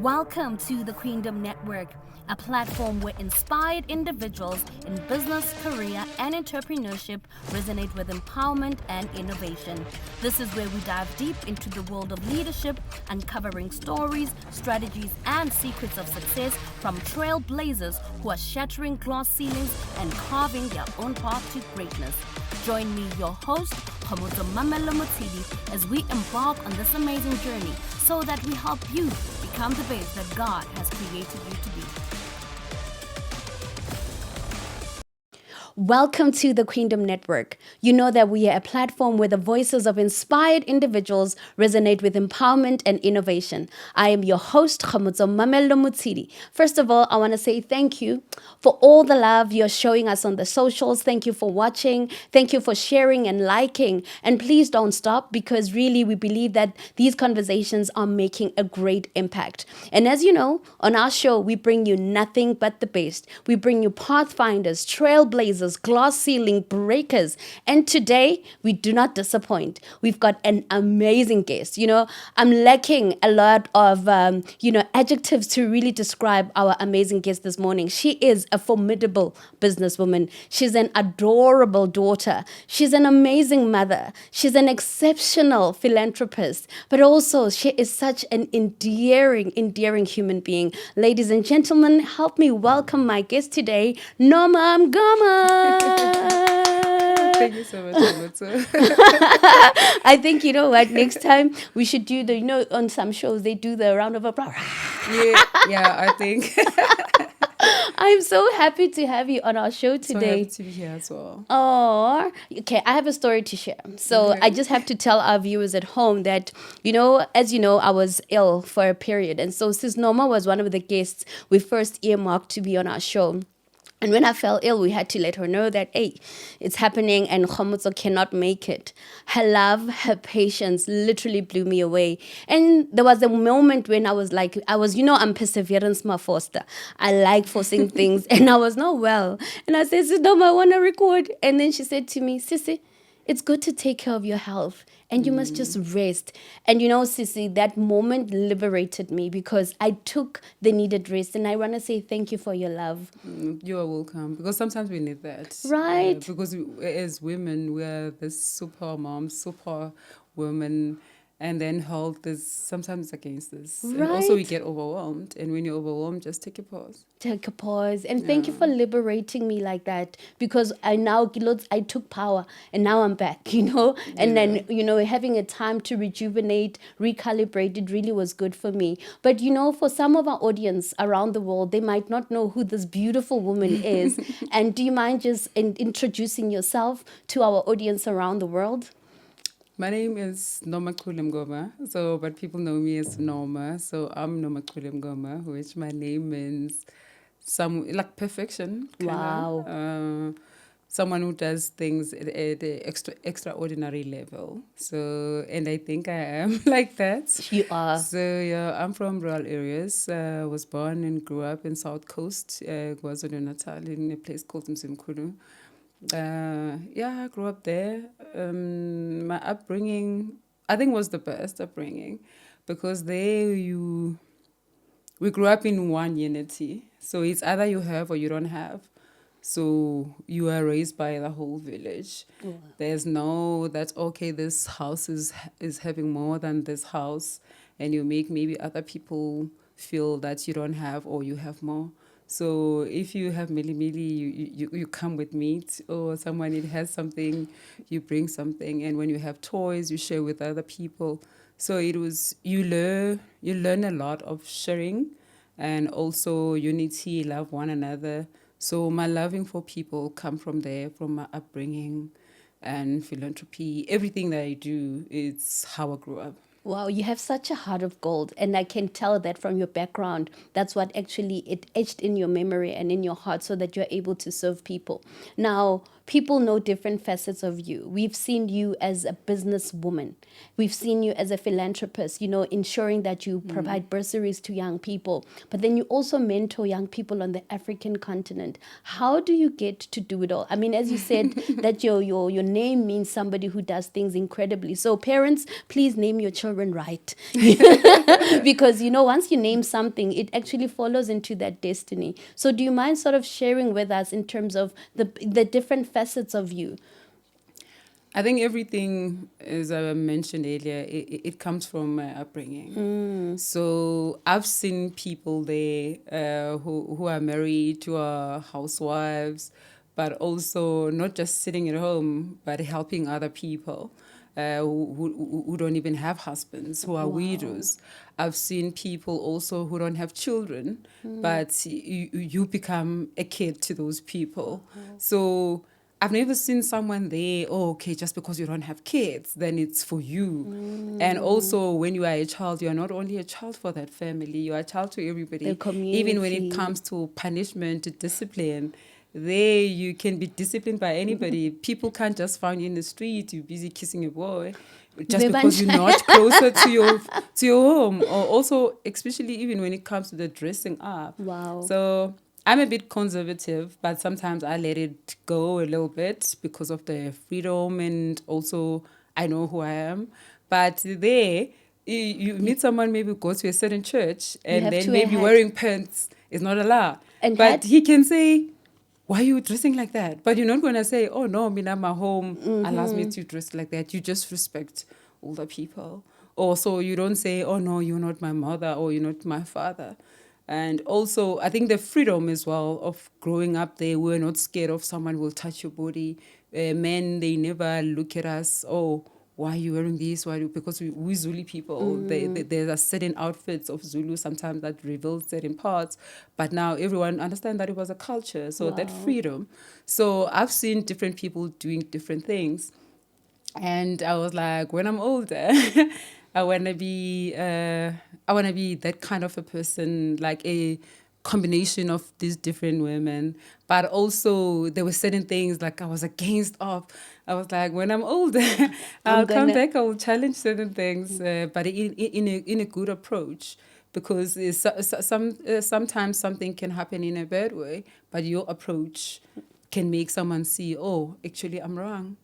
Welcome to the Queendom Network, a platform where inspired individuals in business, career, and entrepreneurship resonate with empowerment and innovation. This is where we dive deep into the world of leadership, uncovering stories, strategies, and secrets of success from trailblazers who are shattering glass ceilings and carving their own path to greatness. Join me, your host, Kgomotso, as we embark on this amazing journey so that we help you become the best that God has created you to be. Welcome to the Queendom Network. You know that we are a platform where the voices of inspired individuals resonate with empowerment and innovation. I am your host, Kgomotso. First of all, I want to say thank you for all the love you're showing us on the socials. Thank you for watching. Thank you for sharing and liking. And please don't stop, because really we believe that these conversations are making a great impact. And as you know, on our show, we bring you nothing but the best. We bring you pathfinders, trailblazers, glass ceiling breakers. And today, we do not disappoint. We've got an amazing guest. You know, I'm lacking a lot of, adjectives to really describe our amazing guest this morning. She is a formidable businesswoman. She's an adorable daughter. She's an amazing mother. She's an exceptional philanthropist. But also, she is such an endearing human being. Ladies and gentlemen, help me welcome my guest today, Norma Mngoma. Thank you so much, Kgomotso. I think, you know what, next time we should do on some shows, they do the round of applause. Yeah, I think. I'm so happy to have you on our show today. So happy to be here as well. Oh, okay. I have a story to share. So I just have to tell our viewers at home that, as you know, I was ill for a period. And so since Norma was one of the guests we first earmarked to be on our show, and when I fell ill, we had to let her know that, hey, it's happening and Kgomotso cannot make it. Her love, her patience literally blew me away. And there was a moment when I'm perseverance, my foster. I like forcing things, and I was not well. And I said, Norma, I want to record. And then she said to me, Sissy, it's good to take care of your health, and you must just rest. And Sissy, that moment liberated me because I took the needed rest. And I want to say thank you for your love. You are welcome, because sometimes we need that. Right. Because as women, we are this super mom, super woman. And then health is sometimes against us. Right. And also we get overwhelmed. And when you're overwhelmed, just take a pause. Take a pause. And thank you for liberating me like that. Because I took power and now I'm back, And then, having a time to rejuvenate, recalibrate, it really was good for me. But, for some of our audience around the world, they might not know who this beautiful woman is. And do you mind just introducing yourself to our audience around the world? My name is Norma Mngoma, but people know me as Norma. So I'm Norma Mngoma, which my name means like perfection. Wow. Someone who does things at an extraordinary level. So, and I think I am like that. You are. So, yeah, I'm from rural areas. Was born and grew up in South Coast, KwaZulu-Natal, in a place called Mzimkhulu. I grew up there. My upbringing, I think, was the best upbringing, because there we grew up in one unity. So it's either you have or you don't have. So you are raised by the whole village. Wow. There's no, that's okay, this house is having more than this house, and you make maybe other people feel that you don't have or you have more. So if you have mili, you come with meat, or someone it has something, you bring something. And when you have toys, you share with other people. So it was, you learn a lot of sharing, and also unity, love one another. So my loving for people come from there, from my upbringing and philanthropy. Everything that I do, it's how I grew up. Wow, you have such a heart of gold, and I can tell that from your background. That's what actually it etched in your memory and in your heart, so that you're able to serve people. Now, people know different facets of you. We've seen you as a businesswoman. We've seen you as a philanthropist, ensuring that you provide bursaries to young people. But then you also mentor young people on the African continent. How do you get to do it all? I mean, as you said, that your name means somebody who does things incredibly. So parents, please name your children right. Because, once you name something, it actually follows into that destiny. So do you mind sort of sharing with us in terms of the different facets of you? I think everything, as I mentioned earlier, it comes from my upbringing. So I've seen people there who are married, who are housewives, but also not just sitting at home, but helping other people who don't even have husbands, who are widows. I've seen people also who don't have children, but you become a kid to those people. So I've never seen someone there, okay, just because you don't have kids, then it's for you. And also, when you are a child, you are not only a child for that family, you are a child to everybody. The community. Even when it comes to punishment, discipline, there you can be disciplined by anybody. People can't just find you in the street, you're busy kissing a boy, just because you're not closer to your home. Or also, especially even when it comes to the dressing up. Wow. So I'm a bit conservative, but sometimes I let it go a little bit because of the freedom, and also I know who I am. But there, you meet someone, maybe go to a certain church, and then maybe wearing pants is not allowed. But he can say, why are you dressing like that? But you're not going to say, oh no, my home allows me to dress like that. You just respect older people. Also, you don't say, oh no, you're not my mother or you're not my father. And also, I think the freedom as well of growing up there, we're not scared of someone will touch your body. Men, they never look at us, oh, why are you wearing this? Because we Zulu people, there are certain outfits of Zulu sometimes that reveal certain parts. But now everyone understands that it was a culture, so that freedom. So I've seen different people doing different things. And I was like, when I'm older, I wanna be that kind of a person, like a combination of these different women. But also there were certain things like I was against of. I was like, when I'm older, I'll come back, I will challenge certain things, but in a good approach. Because sometimes something can happen in a bad way, but your approach can make someone see, oh, actually I'm wrong.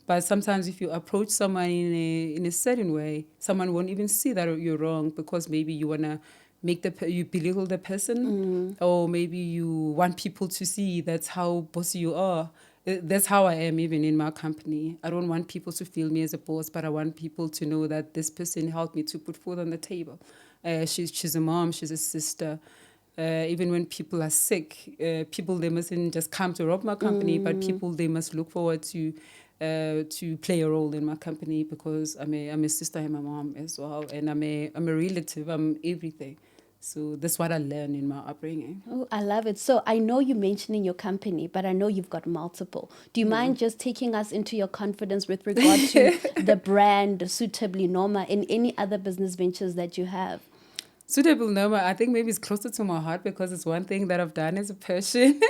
But sometimes if you approach someone in a certain way, someone won't even see that you're wrong, because maybe you want to you belittle the person, or maybe you want people to see that's how bossy you are. That's how I am even in my company. I don't want people to feel me as a boss, but I want people to know that this person helped me to put food on the table. She's a mom, she's a sister. Even when people are sick, people, they mustn't just come to rob my company, but people, they must look forward to play a role in my company, because I'm a sister and my mom as well, and I'm a relative, I'm everything. So that's what I learned in my upbringing. Oh, I love it. So I know you mentioning your company, but I know you've got multiple. Do you mind just taking us into your confidence with regard to the brand Suitably Norma and any other business ventures that you have? Suitably Norma, I think maybe it's closer to my heart because it's one thing that I've done as a passion.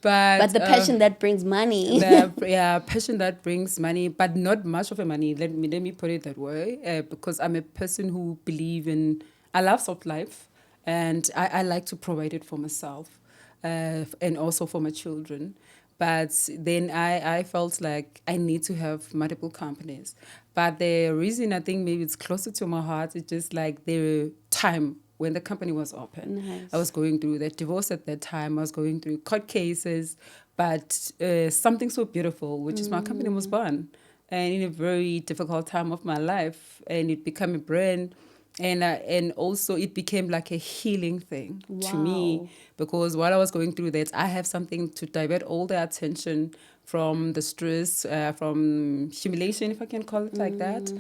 But the passion that brings money. Passion that brings money, but not much of a money. Let me put it that way. Because I'm a person who believe in, I love soft life, and I like to provide it for myself, and also for my children. But then I felt like I need to have multiple companies. But the reason I think maybe it's closer to my heart is just like the time when the company was open. Nice. I was going through the divorce at that time. I was going through court cases. But something so beautiful, which is my company, was born. And in a very difficult time of my life. And it became a brand. And also it became like a healing thing to me, because while I was going through that, I have something to divert all the attention from the stress, from humiliation, if I can call it like that.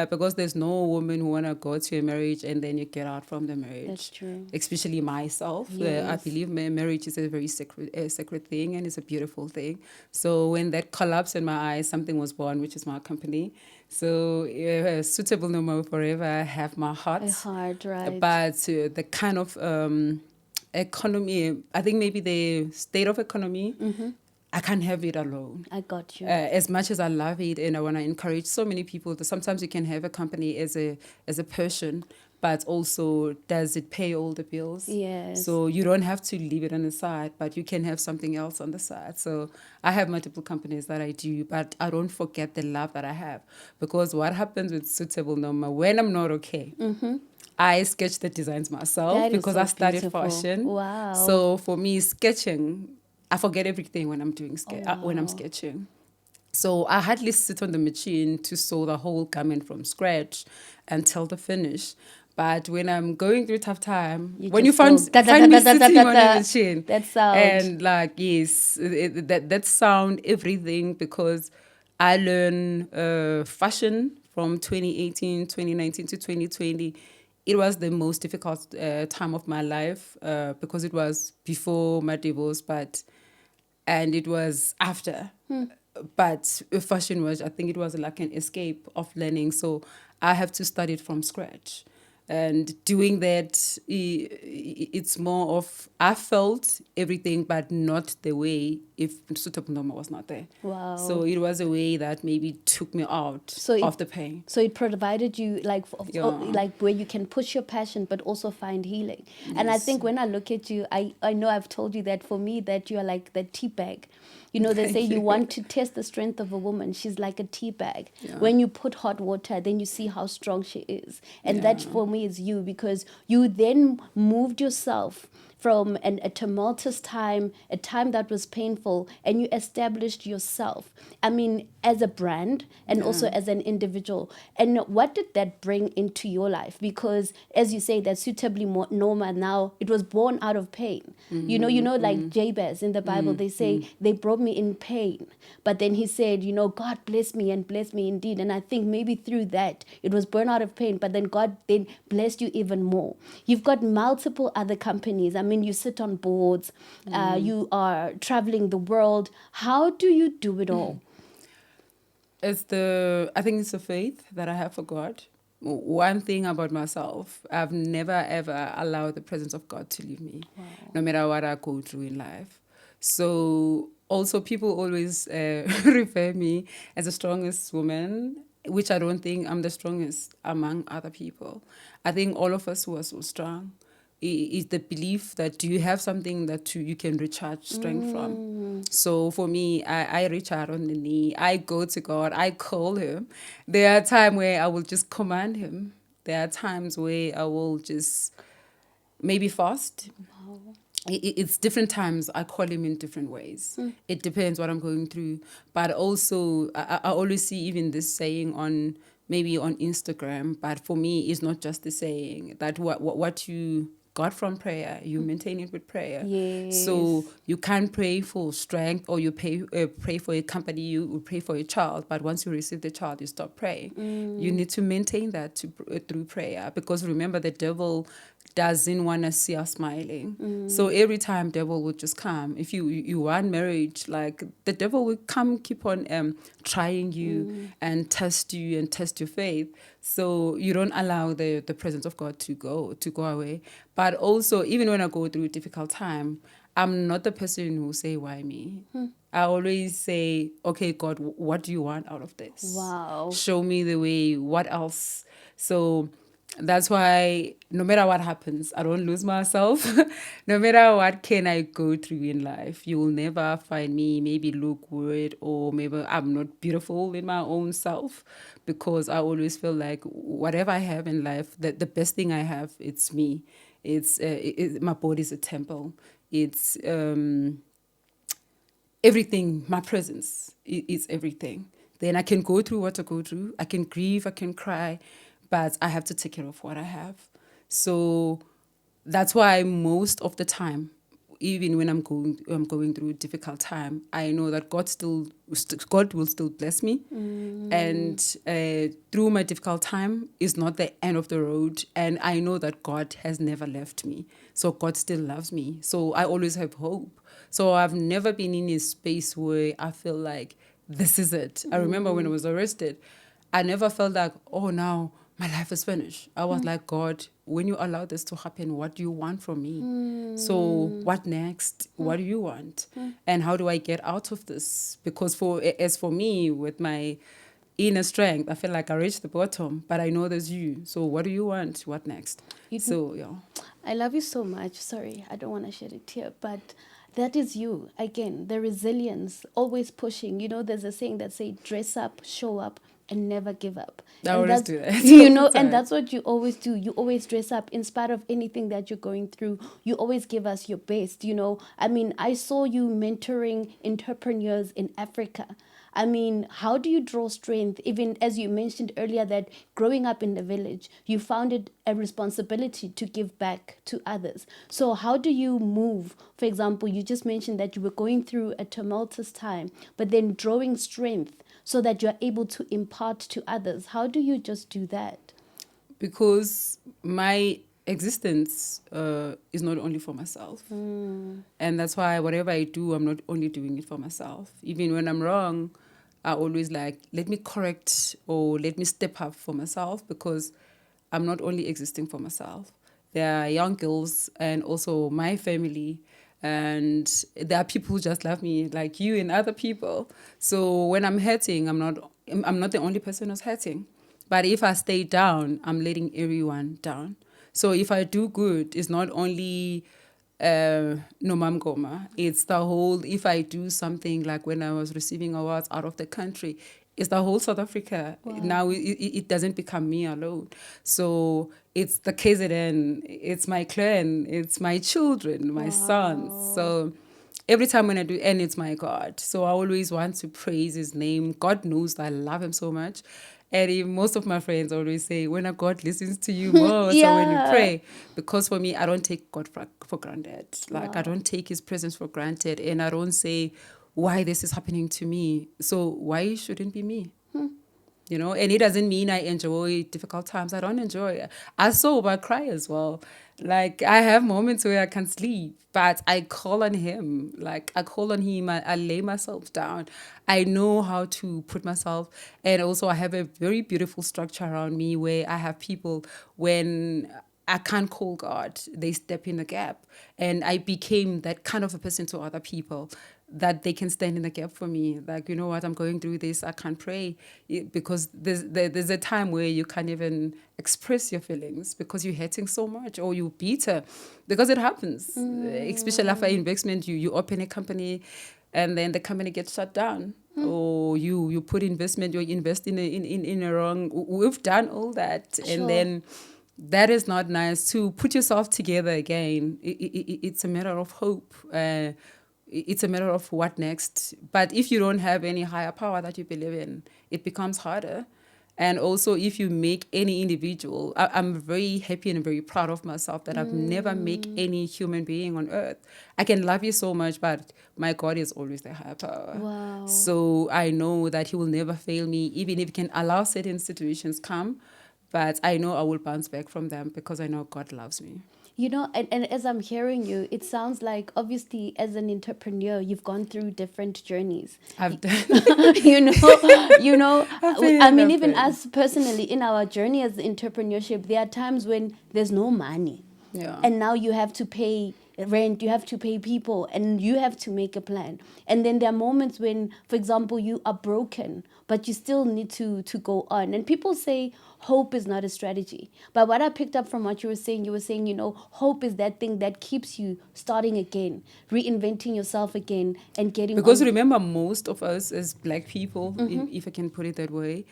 Because there's no woman who want to go to a marriage and then you get out from the marriage. That's true. Especially myself. Yes. I believe marriage is a very sacred thing, and it's a beautiful thing. So when that collapsed in my eyes, something was born, which is my company. So Suitable No More Forever, I have my heart. A heart, right. But the kind of economy, I think maybe the state of economy I can't have it alone. I got you. As much as I love it, and I want to encourage so many people that sometimes you can have a company as a person, but also does it pay all the bills? Yes. So you don't have to leave it on the side, but you can have something else on the side. So I have multiple companies that I do, but I don't forget the love that I have, because what happens with Suitable Norma, when I'm not okay, I sketch the designs myself That is because so I studied beautiful. fashion. Wow. So for me, sketching, I forget everything when I'm doing when I'm wow. sketching. So I hardly sit on the machine to sew the whole garment from scratch until the finish. But when I'm going through tough time, when you just go, find me sitting on the machine, that sound. and like yes, that sound everything, because I learn fashion from 2018, 2019 to 2020. It was the most difficult time of my life because it was before my divorce, and it was after. But fashion was, I think it was like an escape of learning. So I have to start it from scratch. And doing that, it's more of, I felt everything, but not the way if Suitably was not there. Wow. So it was a way that maybe took me out of the pain. So it provided you Yeah. like where you can push your passion, but also find healing. And I think when I look at you, I know I've told you that for me, that you are like the tea bag. You know, they say you want to test the strength of a woman. She's like a tea bag. Yeah. When you put hot water, then you see how strong she is. And Yeah. that for me is you, because you then moved yourself from a tumultuous time, a time that was painful, and you established yourself. I mean, as a brand and also as an individual. And what did that bring into your life? Because as you say, that Suitably Norma now, it was born out of pain. You know, like Jabez in the Bible, they say, they brought me in pain. But then he said, you know, God bless me and bless me indeed. And I think maybe through that, it was born out of pain, but then God then blessed you even more. You've got multiple other companies. I mean, you sit on boards, you are traveling the world. How do you do it all? I think it's the faith that I have for God. One thing about myself, I've never ever allowed the presence of God to leave me, no matter what I go through in life. So also people always refer me as the strongest woman, which I don't think I'm the strongest among other people. I think all of us who are so strong is the belief that you have something that you can recharge strength from. So for me, I reach out on the knee. I go to God. I call him. There are times where I will just command him. There are times where I will just maybe fast. It's different times. I call him in different ways. It depends what I'm going through. But also, I always see even this saying on maybe on Instagram. But for me, it's not just the saying that what you got from prayer, you maintain it with prayer. Yes. So you can't pray for strength, or you pray for a company, you pray for a child, but once you receive the child, you stop praying. You need to maintain that through prayer, because remember, the devil doesn't want to see us smiling. So every time devil will just come. If you want marriage, like the devil will come, keep on trying you and test you and test your faith. So you don't allow the presence of God to go away. But also, even when I go through a difficult time, I'm not the person who say, why me? I always say, okay, God, what do you want out of this? Wow. Show me the way. What else? So that's why no matter what happens, I don't lose myself. No matter what can I go through in life, you will never find me maybe look weird, or maybe I'm not beautiful in my own self, because I always feel like whatever I have in life, the best thing I have, it's me. It's my body's a temple. It's everything. My presence is everything. Then I can go through what I go through. I can grieve, I can cry, but I have to take care of what I have. So that's why most of the time, even when I'm going through a difficult time, I know that God will still bless me, and through my difficult time is not the end of the road. And I know that God has never left me, so God still loves me. So I always have hope. So I've never been in a space where I feel like this is it. I remember when I was arrested, I never felt like, oh, now my life is finished. I was like, God, when you allow this to happen, what do you want from me? So what next? What do you want? And how do I get out of this? Because as for me, with my inner strength, I feel like I reached the bottom, but I know there's you. So what do you want? What next? So, yeah. I love you so much. Sorry, I don't want to shed a tear, but that is you. Again, the resilience, always pushing. You know, there's a saying that say, dress up, show up, and never give up. I And always that's, do that. you all know, the and time. that's what you always do. You always dress up in spite of anything that you're going through. You always give us your best. You know, I mean, I saw you mentoring entrepreneurs in Africa. I mean, how do you draw strength? Even as you mentioned earlier, that growing up in the village, you found it a responsibility to give back to others. So, how do you move? For example, you just mentioned that you were going through a tumultuous time, but then drawing strength so that you're able to impart to others. How do you just do that? Because my existence is not only for myself. And that's why whatever I do, I'm not only doing it for myself. Even when I'm wrong, I always like, let me correct or let me step up for myself, because I'm not only existing for myself. There are young girls and also my family, and there are people who just love me, like you and other people. So when I'm hurting, I'm not the only person who's hurting. But if I stay down, I'm letting everyone down. So if I do good, it's not only Norma Mngoma. It's the whole, if I do something like when I was receiving awards out of the country, it's the whole South Africa. Wow. Now it doesn't become me alone. So it's the KZN, it's my clan, it's my children, my sons. So every time when I do, and it's my God. So I always want to praise his name. God knows that I love him so much. And most of my friends always say, when a God listens to you more, so when you Yeah. pray, because for me, I don't take God for granted. Like, Wow. I don't take his presence for granted. And I don't say, why this is happening to me. So why shouldn't be me? You know, and it doesn't mean I enjoy difficult times. I don't enjoy it. I sober, I cry as well. Like, I have moments where I can't sleep, but I call on him. Like, I call on him. I lay myself down. I know how to put myself. And also, I have a very beautiful structure around me where I have people, when I can't call God, they step in the gap. And I became that kind of a person to other people, that they can stand in the gap for me. Like, you know what, I'm going through this, I can't pray. Because there's a time where you can't even express your feelings because you're hurting so much, or you're bitter. Because it happens. Especially after investment, you open a company and then the company gets shut down. Or you put investment, you invest in a wrong. We've done all that. Sure. And then that is not nice. To put yourself together again, it's a matter of hope. It's a matter of what next. But if you don't have any higher power that you believe in, it becomes harder. And also, if you make any individual, I'm very happy and very proud of myself that I've never make any human being on earth. I can love you so much, but my God is always the higher power. Wow. So I know that he will never fail me, even if he can allow certain situations come. But I know I will bounce back from them because I know God loves me. You know, and as I'm hearing you, it sounds like obviously as an entrepreneur, you've gone through different journeys. I've done. you know, been I mean, in even that us personally in our journey as entrepreneurship, there are times when there's no money. Yeah. And now you have to pay rent, you have to pay people, and you have to make a plan. And then there are moments when, for example, you are broken, but you still need to go on. And people say hope is not a strategy. But what I picked up from what you were saying, you know, hope is that thing that keeps you starting again, reinventing yourself again, and getting Because on. remember, most of us as Black people, if I can put it that way,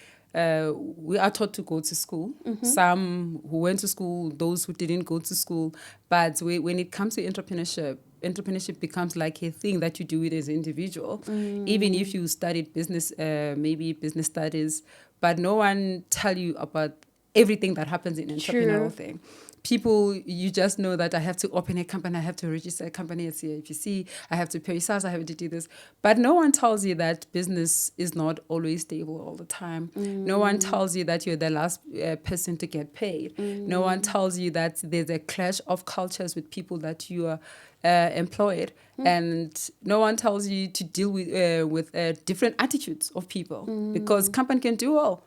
we are taught to go to school. Some who went to school, those who didn't go to school. But when it comes to entrepreneurship becomes like a thing that you do it as an individual. Even if you studied business, maybe business studies, but no one tell you about everything that happens in entrepreneurial thing. People, you just know that I have to open a company, I have to register a company at CIPC, I have to pay SARS, I have to do this. But no one tells you that business is not always stable all the time. No one tells you that you're the last person to get paid. No one tells you that there's a clash of cultures with people that you are employed. And no one tells you to deal with different attitudes of people, because company can do all.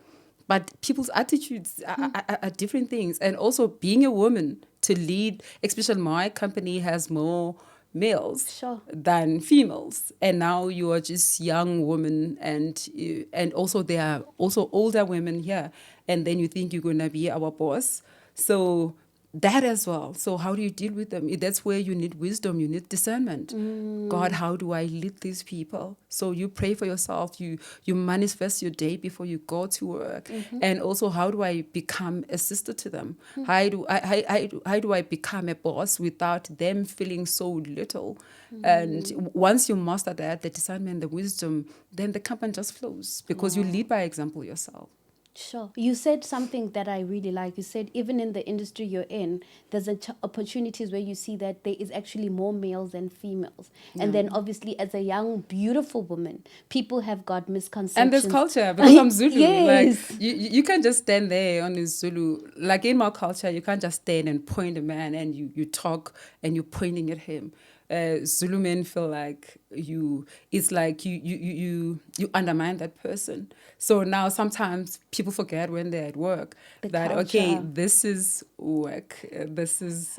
but people's attitudes are different things. And also being a woman to lead, especially my company has more males Sure. than females, and now you are just young women, and also there are also older women here, and then you think you're going to be our boss. So that as well. So how do you deal with them? That's where you need wisdom, you need discernment. God, how do I lead these people? So you pray for yourself, you manifest your day before you go to work. And also, how do I become a sister to them? How do I become a boss without them feeling so little? And once you master that, the discernment, the wisdom, then the company just flows because you lead by example yourself. Sure. You said something that I really like. You said even in the industry you're in, there's opportunities where you see that there is actually more males than females. And then obviously as a young, beautiful woman, people have got misconceptions. And there's culture because I'm Zulu. Yes. Like you can't just stand there on this Zulu. Like in my culture, you can't just stand and point a man and you talk and you're pointing at him. Zulu men feel like it's like you undermine that person. So now sometimes people forget when they're at work that, okay, culture. this is work. This is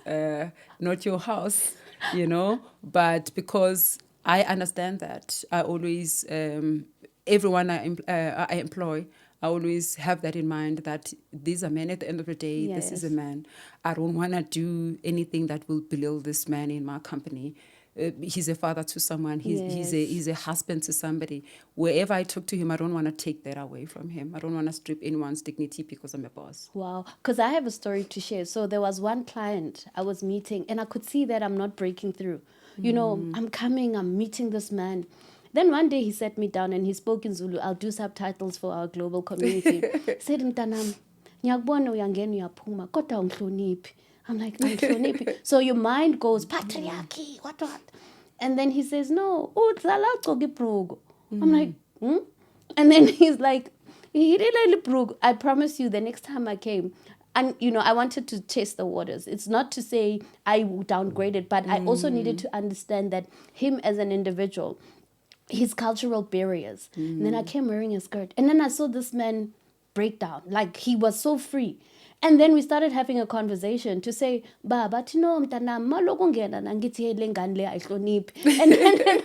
not your house, you know. But because I understand that, I always, everyone I employ, I always have that in mind that these are men at the end of the day. This is a Yes. man. I don't want to do anything that will belittle this man in my company. He's a father to someone. He's a husband to somebody. Wherever I talk to him, I don't want to take that away from him. I don't want to strip anyone's dignity because I'm a boss. Wow. Because I have a story to share. So there was one client I was meeting and I could see that I'm not breaking through. You know, I'm meeting this man. Then one day he sat me down and he spoke in Zulu. I'll do subtitles for our global community. He said, Mtanam, ngiyakubona uyangena uyaphuma, kodwa ungihloniphi. I'm like, ungihloniphi. So your mind goes, patriarchy, what? And then he says, no, udlala ugcoka ibhrugu. I'm like, And then he's like, I promise you the next time I came, and you know, I wanted to test the waters. It's not to say I downgraded, but I also needed to understand that him as an individual, his cultural barriers. And then I came wearing a skirt. And then I saw this man break down. Like he was so free. And then we started having a conversation to say, Baba, tino mtanam maloko ngena nangithi lengane le ayihloniphi. And then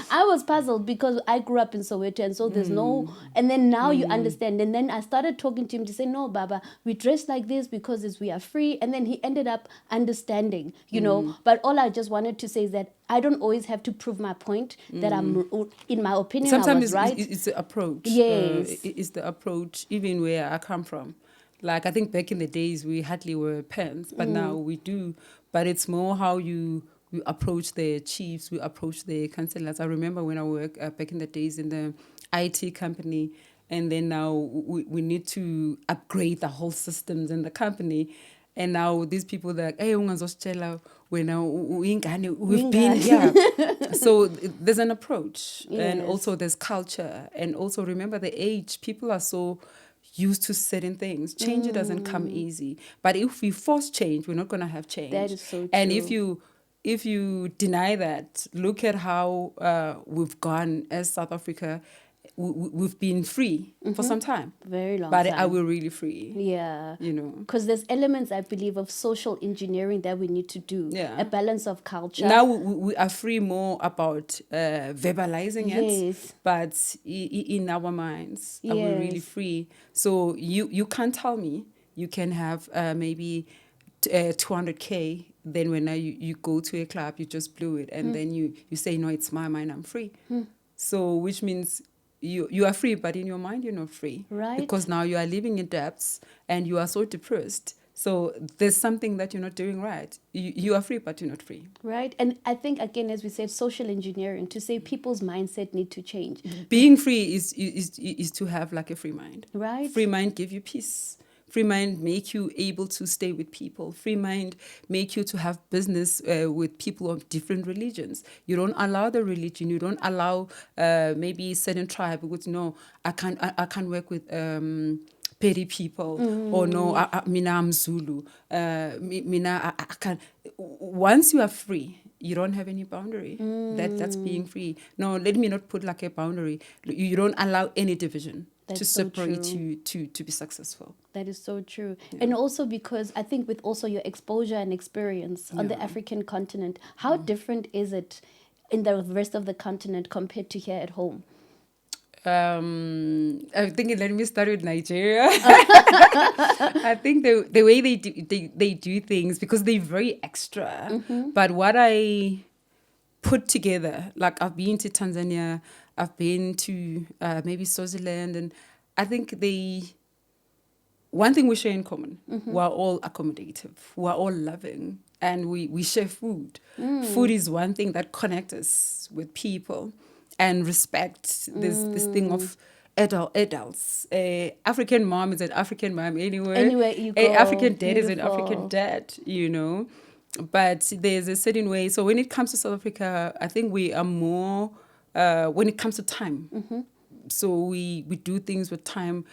I was puzzled because I grew up in Soweto, and so there's no, and then now you understand. And then I started talking to him to say, no, Baba, we dress like this because we are free. And then he ended up understanding, you know. But all I just wanted to say is that I don't always have to prove my point, that I'm, in my opinion, Sometimes I was right. it's the approach. Yes. It's the approach, even where I come from. Like, I think back in the days, we hardly wear pants, but now we do. But it's more how we approach the chiefs, we approach the councillors. I remember when I worked back in the days in the IT company, and then now we need to upgrade the whole systems in the company. And now these people, they're like, hey, we've been here. So there's an approach. Yes. And also there's culture. And also remember the age. People are so used to certain things. Change doesn't come easy. But if we force change, we're not going to have change. That is so true. And if you deny that, look at how we've gone as South Africa. We've been free for some time. Very long but time. are we really free? Yeah. You know. Because there's elements, I believe, of social engineering that we need to do. Yeah. A balance of culture. Now we are free more about verbalizing it. Yes. But in our minds, are we really Yes. free? So you can't tell me you can have maybe 200K. Then when you go to a club, you just blew it. And then you say, no, it's my mind, I'm free. So which means you are free, but in your mind, you're not free. Right. Because now you are living in debts and you are so depressed. So there's something that you're not doing right. You are free, but you're not free. Right. And I think, again, as we said, social engineering, to say people's mindset need to change. Being free is to have like a free mind. Right. Free mind give you peace. Free mind make you able to stay with people. Free mind make you to have business with people of different religions. You don't allow the religion. You don't allow maybe certain tribe. Because no, I can't work with Peri people, or no, mina I'm Zulu. Mina I can't. Once you are free, you don't have any boundary. That's being free. No, let me not put like a boundary. You don't allow any division. to so separate true. you to be successful. That is so true. And also because I think with also your exposure and experience on the Yeah. African continent, how different is it in the rest of the continent compared to here at home? I think let me start with Nigeria. I think the way they do things, because they're very extra. But what I put together, like I've been to Tanzania, I've been to maybe Swaziland, and I think one thing we share in common, we're all accommodative, we're all loving, and we share food. Food is one thing that connects us with people, and respect. This thing of adults. African mom is an African mom anywhere. Anywhere you go, African dad is an African beautiful. dad, But there's a certain way. So when it comes to South Africa, I think we are more, when it comes to time. So we do things with time.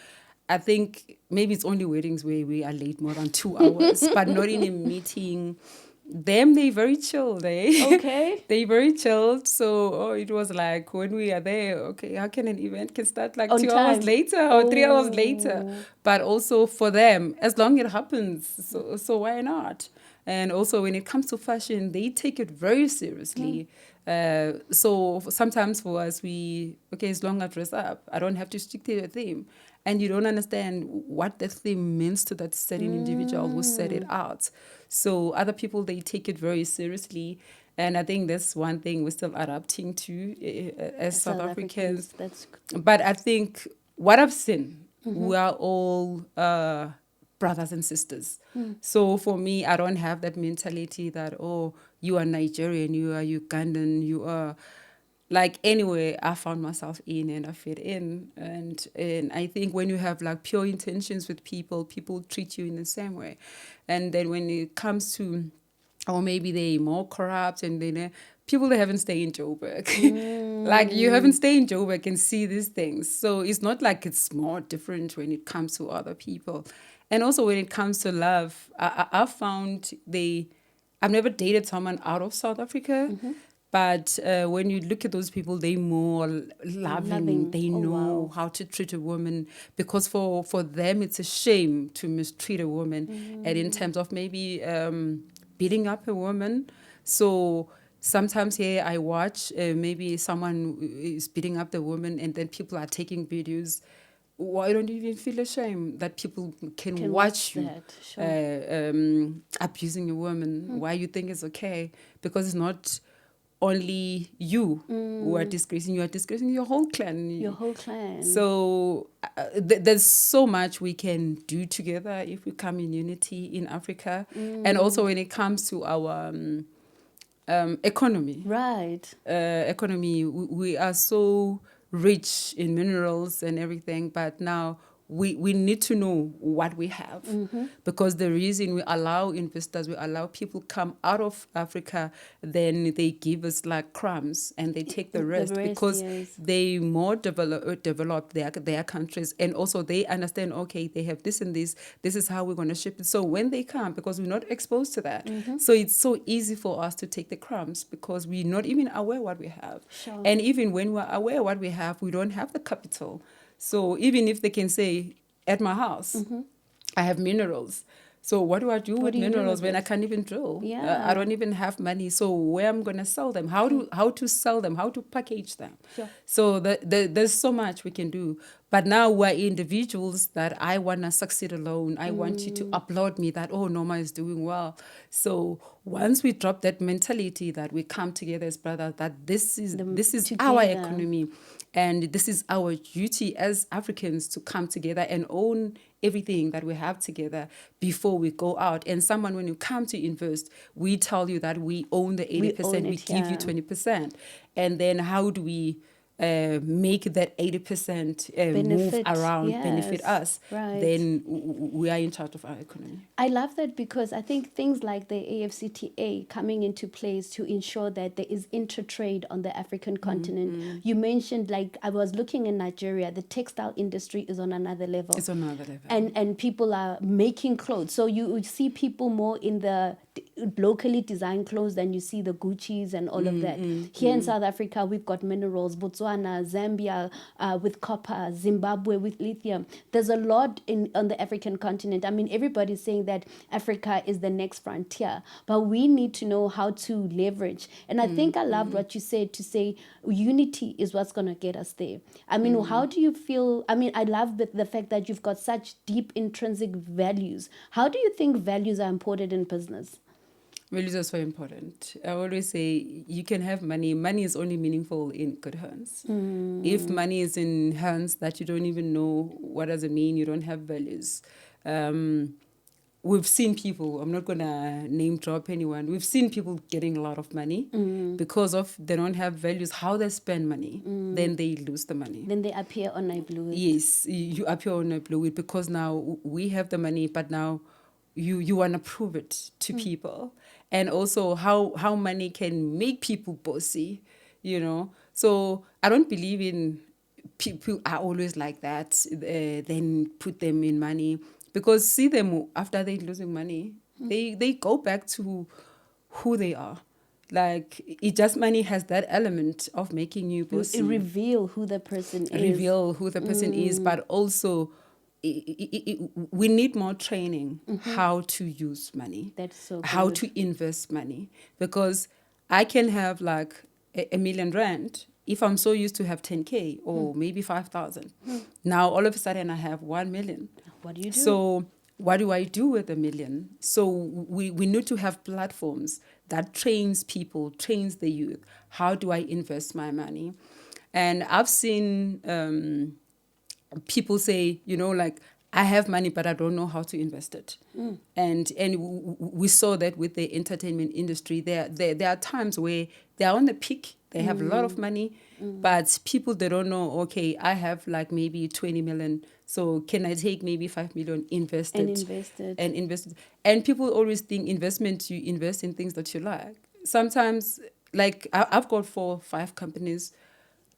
I think maybe it's only weddings where we are late more than 2 hours, but not in a meeting. They're very chilled, eh? Okay. They very chilled. So it was like when we are there, okay, how can an event can start like On 2 hours time. later or 3 hours later? But also for them, as long as it happens, so why not? And also when it comes to fashion, they take it very seriously. So sometimes for us, as long as I dress up, I don't have to stick to a theme. And you don't understand what the theme means to that certain individual who set it out. So other people, they take it very seriously. And I think that's one thing we're still adapting to as South Africans. But I think what I've seen, we are all brothers and sisters. So for me, I don't have that mentality that, you are Nigerian, you are Ugandan, you are... Like anyway, I found myself in and I fit in. And I think when you have like pure intentions with people treat you in the same way. And then when it comes to, or maybe they're more corrupt and then people that haven't stayed in Joburg. Like you haven't stayed in Joburg and see these things. So it's not like it's more different when it comes to other people. And also when it comes to love, I've found I've never dated someone out of South Africa. But when you look at those people, they're more loving. They know how to treat a woman, because for them, it's a shame to mistreat a woman. And in terms of maybe beating up a woman. So sometimes here I watch maybe someone is beating up the woman and then people are taking videos. Why don't you even feel ashamed that people can watch you abusing a woman? Why you think it's okay? Because it's not only you who are disgracing, you are disgracing your whole clan. Your whole clan. So there's so much we can do together if we come in unity in Africa. And also when it comes to our economy. Right. Economy, we are so rich in minerals and everything, but now we need to know what we have, because the reason we allow investors, we allow people come out of Africa, then they give us like crumbs and they take the rest, because they more develop their countries, and also they understand, okay, they have this and this is how we're going to ship it. So when they come, because we're not exposed to that, so it's so easy for us to take the crumbs because we're not even aware what we have. And even when we're aware what we have, we don't have the capital. So even if they can say, at my house, I have minerals. So what do I do with minerals when I can't even drill? I don't even have money. So where am I going to sell them? How to sell them? How to package them? So there's so much we can do. But now we're individuals that I want to succeed alone. I want you to applaud me that, Norma is doing well. So once we drop that mentality that we come together as brothers, that this is our economy. And this is our duty as Africans to come together and own everything that we have together before we go out. And someone, when you come to invest, we tell you that we own the 80%, we give you 20%. And then how do we make that 80% move around, benefit us, then we are in charge of our economy. I love that, because I think things like the AFCTA coming into place to ensure that there is intertrade on the African continent. You mentioned, like, I was looking in Nigeria, the textile industry is on another level. It's on another level. And people are making clothes. So you see people more in the locally designed clothes, then you see the Gucci's and all of that. Here in South Africa, we've got minerals, Botswana, Zambia with copper, Zimbabwe with lithium. There's a lot on the African continent. I mean, everybody's saying that Africa is the next frontier, but we need to know how to leverage. And I think I loved what you said, to say unity is what's going to get us there. I mean, how do you feel? I mean, I love the fact that you've got such deep intrinsic values. How do you think values are important in business? Values are so important. I always say you can have money. Money is only meaningful in good hands. If money is in hands that you don't even know what does it mean, you don't have values. We've seen people, I'm not going to name drop anyone, we've seen people getting a lot of money because of they don't have values, how they spend money, then they lose the money. Then they appear on a blue. Yes, you appear on a blue because now we have the money, but now you want to prove it to people. And also how money can make people bossy, you know. So I don't believe in people are always like that, then put them in money. Because see them after they're losing money, they go back to who they are. Like, it just money has that element of making you bossy. Reveal who the person is. Reveal who the person is, but also we need more training how to use money. That's so good. How to invest money. Because I can have like a million rand if I'm so used to have 10K or maybe 5,000. Now all of a sudden I have 1 million. What do you do? So what do I do with 1 million? So we need to have platforms that trains people, trains the youth. How do I invest my money? And I've seen people say, you know, like, I have money, but I don't know how to invest it. And we saw that with the entertainment industry. There are times where they're on the peak. They have a lot of money, but people, they don't know, okay, I have like maybe 20 million. So can I take maybe 5 million, invest it? And people always think investment, you invest in things that you like. Sometimes, like, I've got 4 or 5 companies.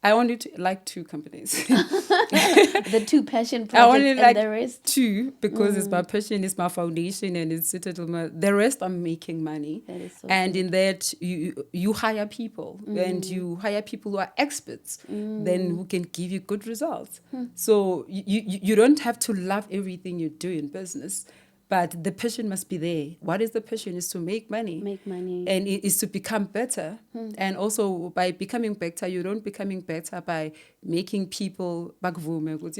I only like 2 companies. The 2 passion projects. I only and like the rest? 2 because it's my passion, it's my foundation, and it's Suitably. The rest, I'm making money. That is so and good. in that, you hire people, and you hire people who are experts, then who can give you good results. So you don't have to love everything you do in business, but the passion must be there. What is the passion? Is to make money. Make money. And it is to become better. And also, by becoming better, you don't becoming better by making people bakuvume ukuthi,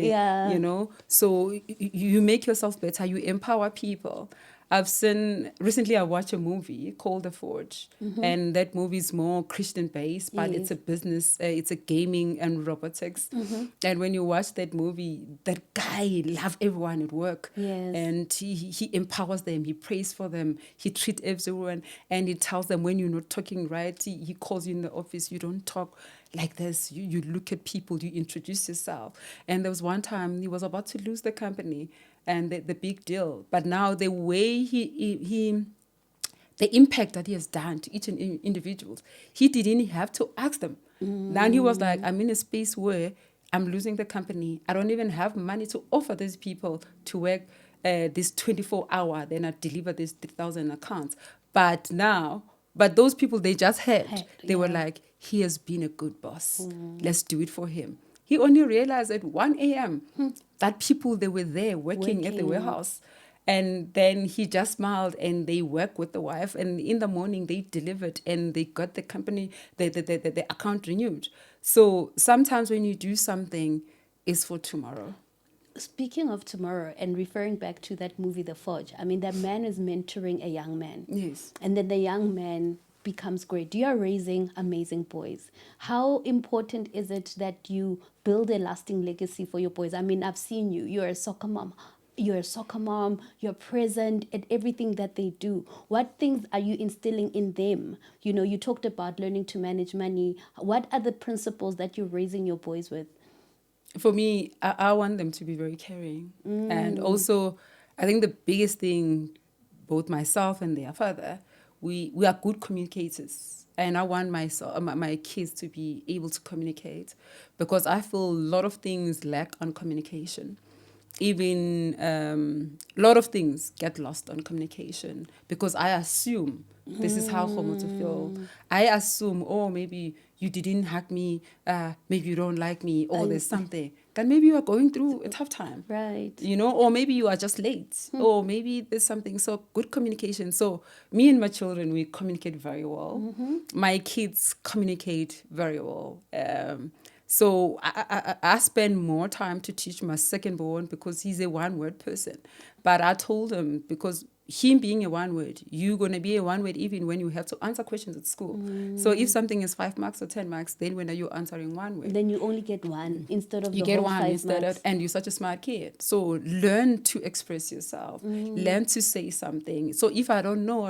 Yeah. you know. So you make yourself better. You empower people. Recently I watched a movie called The Forge, and that movie is more Christian based, but it's a business, it's a gaming and robotics. And when you watch that movie, that guy loves everyone at work. Yes. And he empowers them, he prays for them, he treats everyone, and he tells them when you're not talking right, he calls you in the office, you don't talk like this, you look at people, you introduce yourself. And there was one time he was about to lose the company and the big deal. But now the way the impact that he has done to each individual, he didn't have to ask them. Now he was like, I'm in a space where I'm losing the company. I don't even have money to offer these people to work this 24-hour, then I deliver these 3,000 accounts. But those people they just had, they were like, he has been a good boss. Let's do it for him. He only realized at 1 a.m. that people, they were there working at the warehouse. And then he just smiled and they worked with the wife. And in the morning, they delivered and they got the company, the account renewed. So sometimes when you do something, it's for tomorrow. Speaking of tomorrow and referring back to that movie, The Forge, I mean, that man is mentoring a young man. Yes. And then the young man becomes great. You are raising amazing boys. How important is it that you build a lasting legacy for your boys? I mean, I've seen you. You're a soccer mom. You're present at everything that they do. What things are you instilling in them? You know, you talked about learning to manage money. What are the principles that you're raising your boys with? For me, I want them to be very caring. And also, I think the biggest thing, both myself and their father, we are good communicators. And I want my kids to be able to communicate because I feel a lot of things lack on communication. even a lot of things get lost on communication because I assume this is how Kgomotso feel. I assume, oh, maybe you didn't hug me, maybe you don't like me, or there's something. Then maybe you are going through a tough time. Right. You know, or maybe you are just late, or maybe there's something. So good communication. So me and my children, we communicate very well. My kids communicate very well. So I spend more time to teach my second born because he's a one-word person. But I told him, because him being a one word, you're going to be a one word even when you have to answer questions at school. So if something is 5 marks or 10 marks, then when are you answering one word? Then you only get one instead of You the get whole one 5 instead marks. of, and you're such a smart kid. So learn to express yourself. Learn to say something. So if I don't know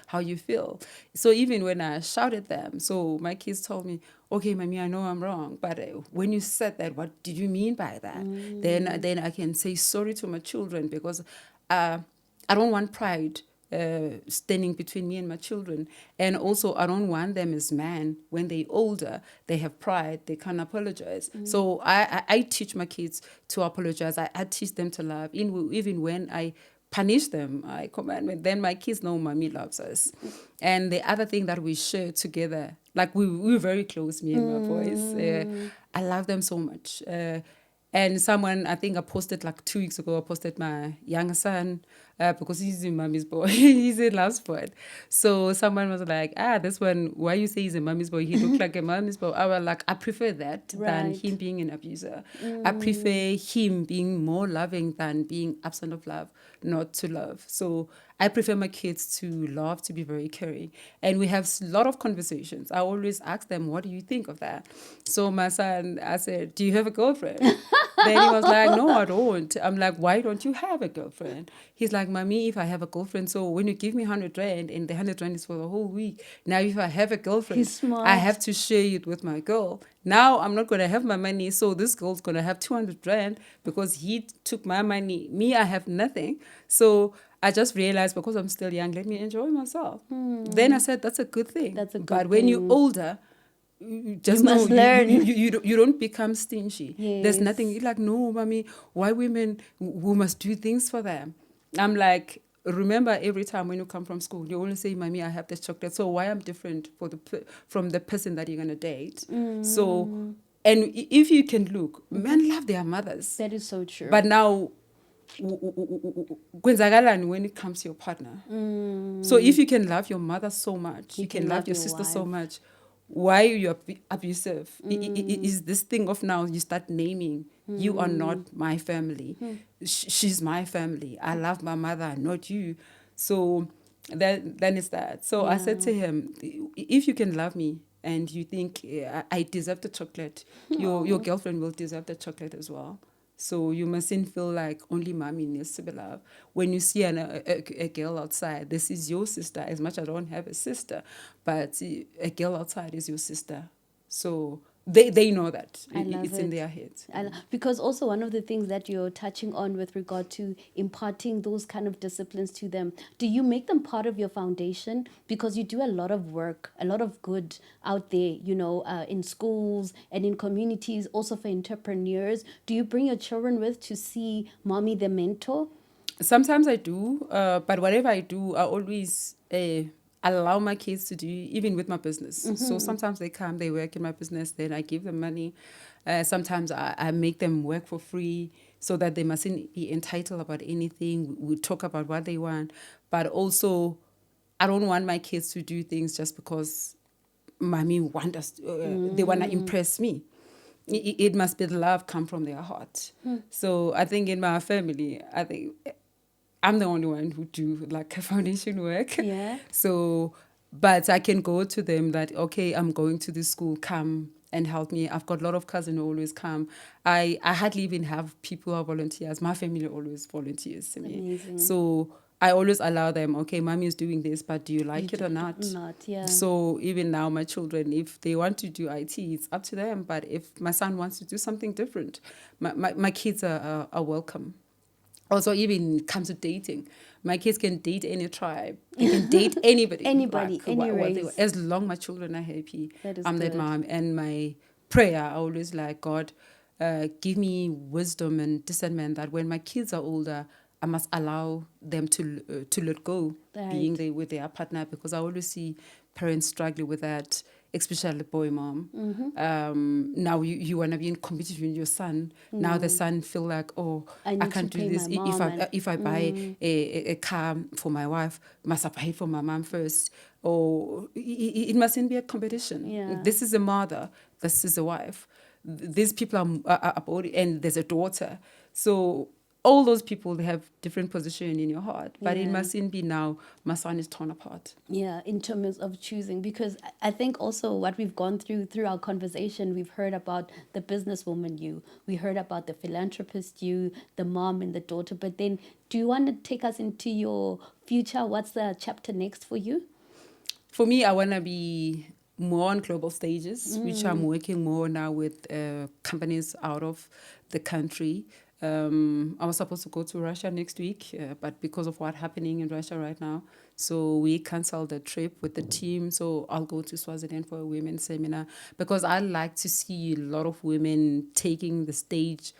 how you feel. So even when I shout at them, so my kids told me, okay, mommy, I know I'm wrong, but when you said that, what did you mean by that? Then I can say sorry to my children because I don't want pride standing between me and my children. And also, I don't want them as men. When they're older, they have pride. They can't apologize. So I teach my kids to apologize. I teach them to love. Even when I punish them, I command them, then my kids know mommy loves us. And the other thing that we share together, like we're very close, me and my boys. I love them so much. And someone, I think I posted like 2 weeks ago, I posted my younger son because he's in mommy's boy. He's a last boy. So someone was like, this one, why you say he's a mommy's boy? He looked like a mommy's boy. I was like, I prefer that than him being an abuser. I prefer him being more loving than being absent of love, not to love. So I prefer my kids to love, to be very caring. And we have a lot of conversations. I always ask them, what do you think of that? So my son, I said, do you have a girlfriend? Then he was like, no, I don't. I'm like, why don't you have a girlfriend? He's like, mommy, if I have a girlfriend, so when you give me 100 rand and the 100 rand is for the whole week, now if I have a girlfriend, He's smart. I have to share it with my girl. Now I'm not going to have my money, so this girl's going to have 200 rand because he took my money. Me, I have nothing. So I just realized because I'm still young, let me enjoy myself. Then I said, that's a good thing. That's a good But when you're thing. older, just You must learn. you don't become stingy. There's Yes. nothing. You're like, no, mommy, why women, we must do things for them. I'm like, remember every time when you come from school, you only say, mommy, I have this chocolate. So why I'm different from the person that you're going to date? So, and if you can look, men love their mothers. That is so true. But now, kwenzakalani when it comes to your partner? So if you can love your mother so much, you can love your sister so much, why you are abusive? Is this thing of now you start naming, you are not my family. She's my family. I love my mother, not you. So then it's that. So I said to him, if you can love me and you think I deserve the chocolate, your girlfriend will deserve the chocolate as well. So you mustn't feel like only mommy needs to be loved. When you see a girl outside, this is your sister. As much as I don't have a sister, but a girl outside is your sister. So they know that. I love it's in their heads. Because also one of the things that you're touching on with regard to imparting those kind of disciplines to them, do you make them part of your foundation? Because you do a lot of work, a lot of good out there, in schools and in communities, also for entrepreneurs. Do you bring your children with to see mommy the mentor? Sometimes I do, but whatever I do, I always allow my kids to do, even with my business. So sometimes they come, they work in my business, then I give them money. Sometimes I make them work for free so that they mustn't be entitled about anything. We talk about what they want. But also, I don't want my kids to do things just because mommy want us, they want to impress me. It must be the love come from their heart. So I think in my family, I think I'm the only one who do like foundation work. Yeah. So, but I can go to them that, okay, I'm going to this school, come and help me. I've got a lot of cousins who always come. I hardly even have people who are volunteers. My family always volunteers to me. Amazing. So I always allow them, okay, mommy is doing this, but do you like it or not? Not, yeah. So even now, my children, if they want to do IT, it's up to them. But if my son wants to do something different, my kids are welcome. Also, even comes to dating, my kids can date any tribe. They can date anybody. Anybody, any race. As long as my children are happy, That is I'm that good. mom. And my prayer, I always like, God, give me wisdom and discernment that when my kids are older, I must allow them to let go being there with their partner, because I always see parents struggling with that, especially boy mom. Now you want to be in competition with your son. Now the son feel like, oh, I can't do this. If I buy a car for my wife, must I pay for my mom first? Or it mustn't be a competition. Yeah. This is a mother. This is a wife. These people are body, and there's a daughter. So all those people, they have different position in your heart, but it mustn't be now my son is torn apart. Yeah, in terms of choosing, because I think also what we've gone through our conversation, we've heard about the businesswoman you, we heard about the philanthropist you, the mom and the daughter, but then do you want to take us into your future? What's the chapter next for you? For me, I want to be more on global stages, which I'm working more now with companies out of the country. I was supposed to go to Russia next week, but because of what's happening in Russia right now, so we canceled the trip with the team. So I'll go to Swaziland for a women's seminar, because I like to see a lot of women taking the stage,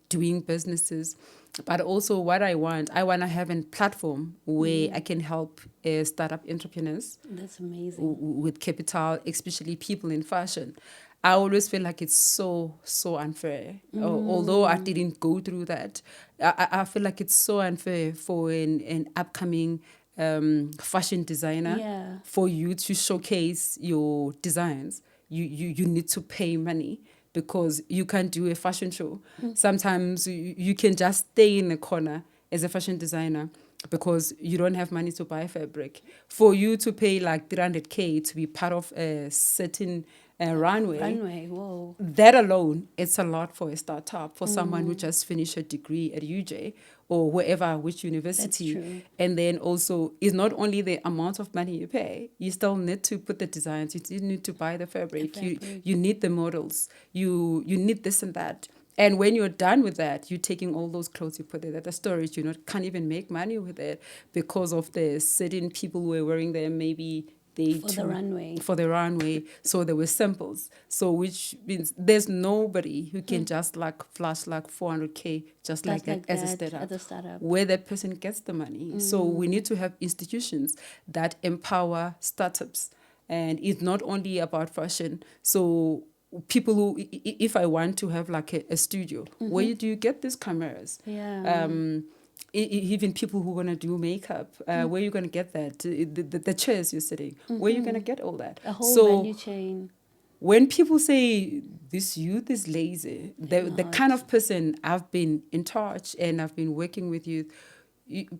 doing businesses. But also what I want to have a platform where I can help startup entrepreneurs. That's amazing. With capital, especially people in fashion. I always feel like it's so unfair. Although I didn't go through that, I feel like it's so unfair for an upcoming fashion designer for you to showcase your designs. You need to pay money, because you can't do a fashion show. Sometimes you can just stay in a corner as a fashion designer because you don't have money to buy fabric. For you to pay like 300K to be part of a certain runway, whoa. that alone, it's a lot for a startup, for someone who just finished a degree at UJ or wherever, which university. That's true. And then also, it's not only the amount of money you pay, you still need to put the designs, you still need to buy the fabric. You need the models, you need this and that. And when you're done with that, you're taking all those clothes, you put it at the storage, can't even make money with it because of the certain people who are wearing them, maybe for the runway. So there were samples. So which means there's nobody who can just like flash like 400K just like that as a startup, where that person gets the money. So we need to have institutions that empower startups. And it's not only about fashion. So people who, if I want to have like a studio, where do you get these cameras? Even people who want to do makeup, where you going to get that? The chairs you're sitting, where you going to get all that? A whole value chain. When people say this youth is lazy, the kind of person I've been in touch and I've been working with youth,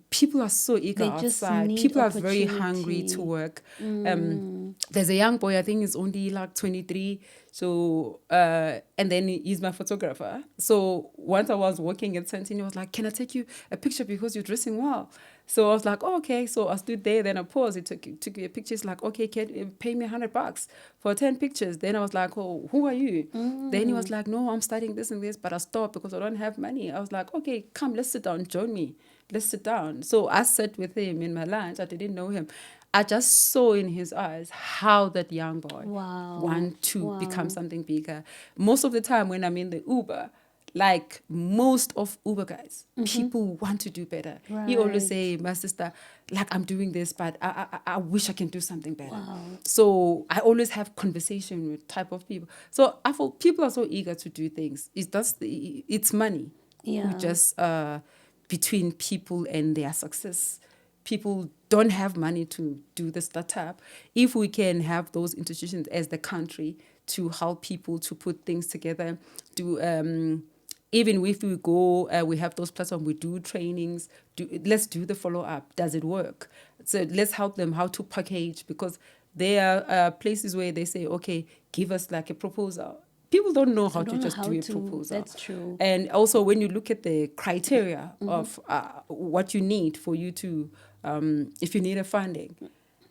people are so eager outside. People are very hungry to work. There's a young boy, I think he's only like 23. So, and then he's my photographer. So once I was working at Santini, he was like, can I take you a picture because you're dressing well? So I was like, oh, okay. So I stood there, then I paused. He took a picture. He's like, okay, pay me $100 for 10 pictures. Then I was like, oh, who are you? Then he was like, no, I'm studying this and this, but I stopped because I don't have money. I was like, okay, come, let's sit down, join me. Let's sit down. So I sat with him in my lunch. I didn't know him. I just saw in his eyes how that young boy want to become something bigger. Most of the time when I'm in the Uber, like most of Uber guys, people want to do better. Right. He always say, my sister, like I'm doing this, but I wish I can do something better. Wow. So I always have conversation with type of people. So I thought people are so eager to do things. It's money. Who just between people and their success. People don't have money to do the startup. If we can have those institutions as the country to help people to put things together, even if we go, we have those platforms, we do trainings, let's do the follow-up. Does it work? So let's help them how to package, because there are places where they say, okay, give us like a proposal. People don't know how to just do a proposal. That's true. And also when you look at the criteria of what you need for you to, if you need a funding,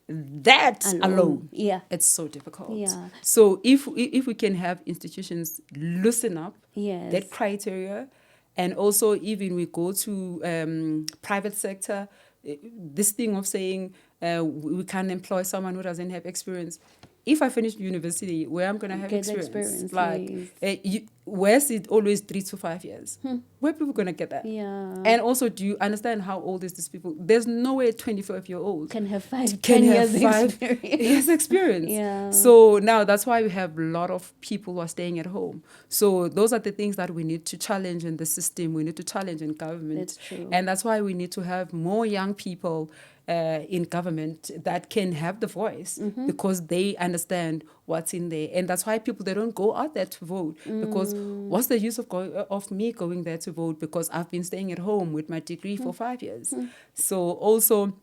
that alone, it's so difficult. Yeah. So if we can have institutions loosen up that criteria, and also even we go to private sector, this thing of saying we can't employ someone who doesn't have experience, if I finish university, where I'm going to have Get experience. experience, yes. Where's it always 3 to 5 years? Where are people going to get that? Yeah. And also, do you understand how old is these people? There's no way a 25-year-old Can have 10 can years have 5 experience. years experience. Yeah. So now that's why we have a lot of people who are staying at home. So those are the things that we need to challenge in the system. We need to challenge in government. That's true. And that's why we need to have more young people in government that can have the voice, because they understand what's in there. And that's why people, they don't go out there to vote, because what's the use of me going there to vote, because I've been staying at home with my degree for 5 years. So also,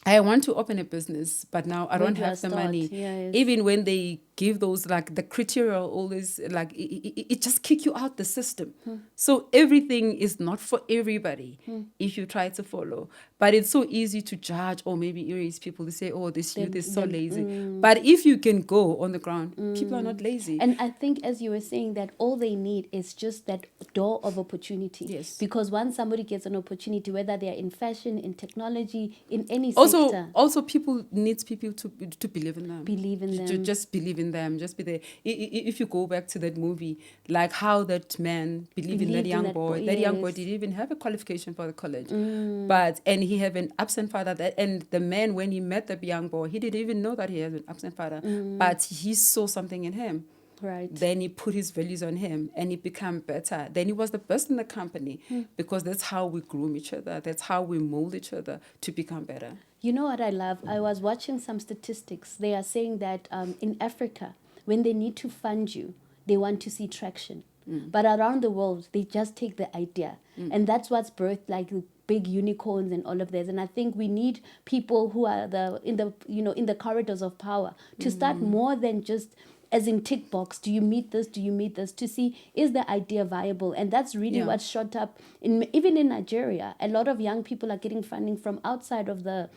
I want to open a business, but now I don't have the money. Yes. Even when they give those, like, the criteria, always, like, it just kick you out the system. So everything is not for everybody if you try to follow. But it's so easy to judge, or maybe erase people to say, oh, this youth is so lazy. But if you can go on the ground, people are not lazy. And I think, as you were saying, that all they need is just that door of opportunity. Yes. Because once somebody gets an opportunity, whether they're in fashion, in technology, in any Also, sector. also people needs people to believe in them. Believe in them. Just believe in them. Just be there. If you go back to that movie, like how that man believed in that young boy. That young boy yes. didn't even have a qualification for the college. And he had an absent father. And the man, when he met the young boy, he didn't even know that he had an absent father. But he saw something in him. Right. Then he put his values on him, and he became better. Then he was the best in the company, because that's how we groom each other. That's how we mold each other to become better. You know what I love? I was watching some statistics. They are saying that in Africa, when they need to fund you, they want to see traction. But around the world, they just take the idea. And that's what's birthed, like, the big unicorns and all of this. And I think we need people who are in the corridors of power to start more than just as in tick box. Do you meet this? Do you meet this? To see, is the idea viable? And that's really what shot up even in Nigeria. A lot of young people are getting funding from outside of the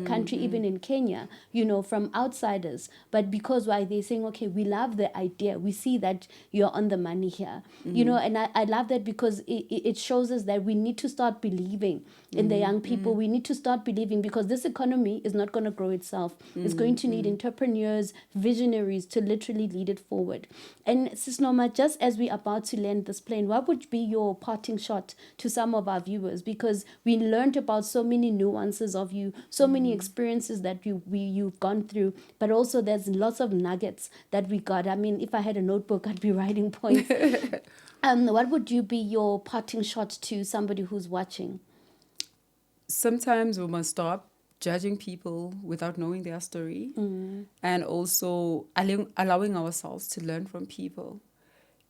country, even in Kenya, from outsiders. But because why they're saying, okay, we love the idea. We see that you're on the money here. And I love that, because it shows us that we need to start believing in the young people. We need to start believing, because this economy is not going to grow itself. It's going to need entrepreneurs, visionaries to literally lead it forward. And Sis Norma, just as we're about to land this plane, what would be your parting shot to some of our viewers? Because we learned about so many nuances of you, so many experiences that you've gone through, but also there's lots of nuggets that we got. I mean, if I had a notebook, I'd be writing points. What would you be your parting shot to somebody who's watching? Sometimes we must stop judging people without knowing their story, and also allowing ourselves to learn from people.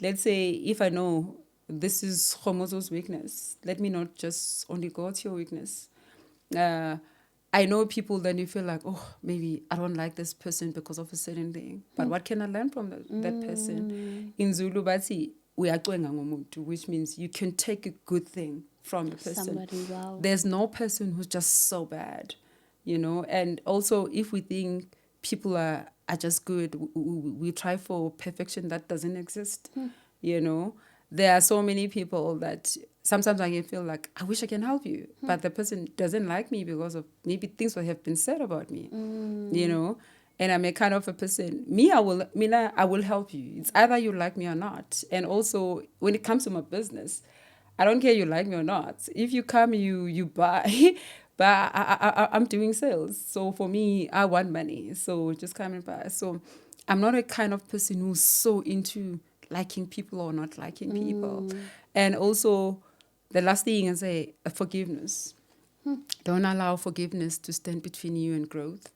Let's say, if I know this is Kgomotso's weakness, let me not just only go to your weakness. I know people, then you feel like, oh, maybe I don't like this person because of a certain thing. But what can I learn from that person? In Zulu, Bati, we are going ngomuntu, which means you can take a good thing from the person. Somebody, wow. There's no person who's just so bad, And also, if we think people are just good, we try for perfection that doesn't exist, There are so many people that sometimes I can feel like, I wish I can help you, but the person doesn't like me because of maybe things that have been said about me, And I'm a kind of a person, I will help you. It's either you like me or not. And also, when it comes to my business, I don't care you like me or not. If you come, you buy. But I'm doing sales. So for me, I want money. So just come and buy. So I'm not a kind of person who's so into liking people or not liking people. And also, the last thing I say, forgiveness. Don't allow forgiveness to stand between you and growth.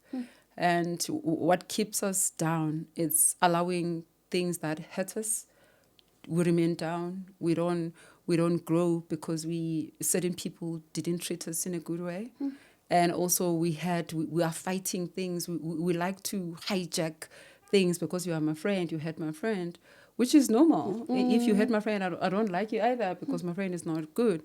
And what keeps us down is allowing things that hurt us. We remain down. We don't grow because certain people didn't treat us in a good way. And also we are fighting things. We like to hijack things because you are my friend, you hurt my friend, which is normal. If you hurt my friend, I don't like you either because my friend is not good.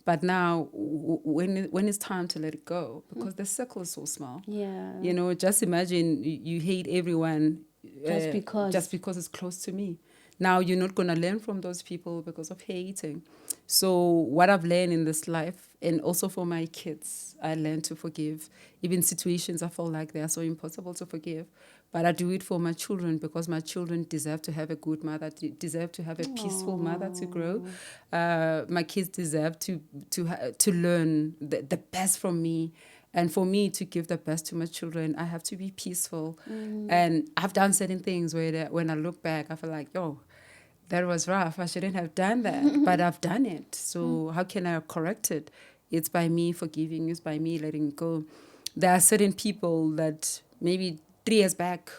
But now, when it's time to let it go, because the circle is so small. Yeah. Just imagine you hate everyone just because it's close to me. Now you're not going to learn from those people because of hating. So what I've learned in this life, and also for my kids, I learned to forgive. Even situations I feel like they are so impossible to forgive. But I do it for my children because my children deserve to have a good mother, deserve to have a peaceful mother to grow. My kids deserve to learn the best from me. And for me to give the best to my children, I have to be peaceful. And I've done certain things where when I look back, I feel like, oh, that was rough. I shouldn't have done that, but I've done it. So how can I correct it? It's by me forgiving. It's by me letting go. There are certain people that maybe 3 years back,